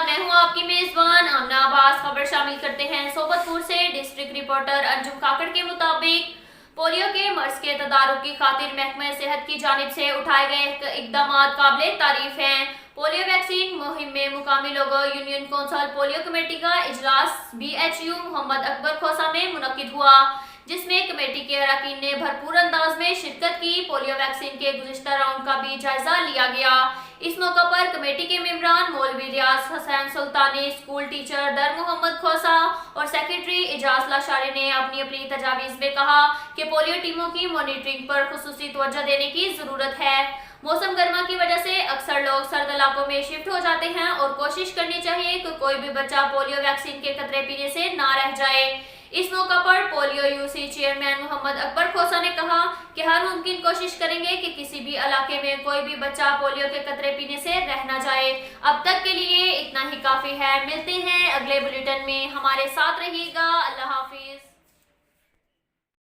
मैं हूं आपकी मेजबान आमना अब्बास। खबर शामिल करते हैं सोबतपुर से। डिस्ट्रिक्ट रिपोर्टर अंजुम काकड़ के मुताबिक पोलियो के मर्ज के तदारुक की खातिर महकमा सेहत की जानिब से उठाए गए इकदाम काबिल तारीफ हैं। पोलियो वैक्सीन मुहिम में मुकामी लोगों यूनियन कौंसल पोलियो कमेटी का इजलास BHU मोहम्मद अकबर खोसा में मुनक्किद हुआ, जिसमें कमेटी के अरकान ने भरपूर अंदाज में शिरकत की। पोलियो वैक्सीन के गुज़िश्ता राउंड का भी जायजा लिया गया। इस मौका पर कमेटी के मेंबरान मौलवी रियाज हुसैन सुल्तानी, स्कूल टीचर दर मोहम्मद खोसा और सेक्रेटरी एजाज लाशारी ने अपनी अपनी तजावीज़ में कहा कि पोलियो टीमों की मॉनिटरिंग पर खुसूसी तवज्जो देने की ज़रूरत है। मौसम गर्मा की वजह से अक्सर लोग सर्द इलाकों में शिफ्ट हो जाते हैं और कोशिश करनी चाहिए कि कोई भी बच्चा पोलियो वैक्सीन के कतरे पीने से ना रह जाए। इस मौका पर polio UC chairman Mohammad Akbar Khosa ने कहा कि हर मुमकिन कोशिश करेंगे कि किसी भी इलाके में कोई भी बच्चा पोलियो के कतरे पीने से रह ना जाए। अब तक के लिए इतना ही काफी है। मिलते हैं अगले बुलेटिन में, हमारे साथ रहिएगा। अल्लाह हाफिज।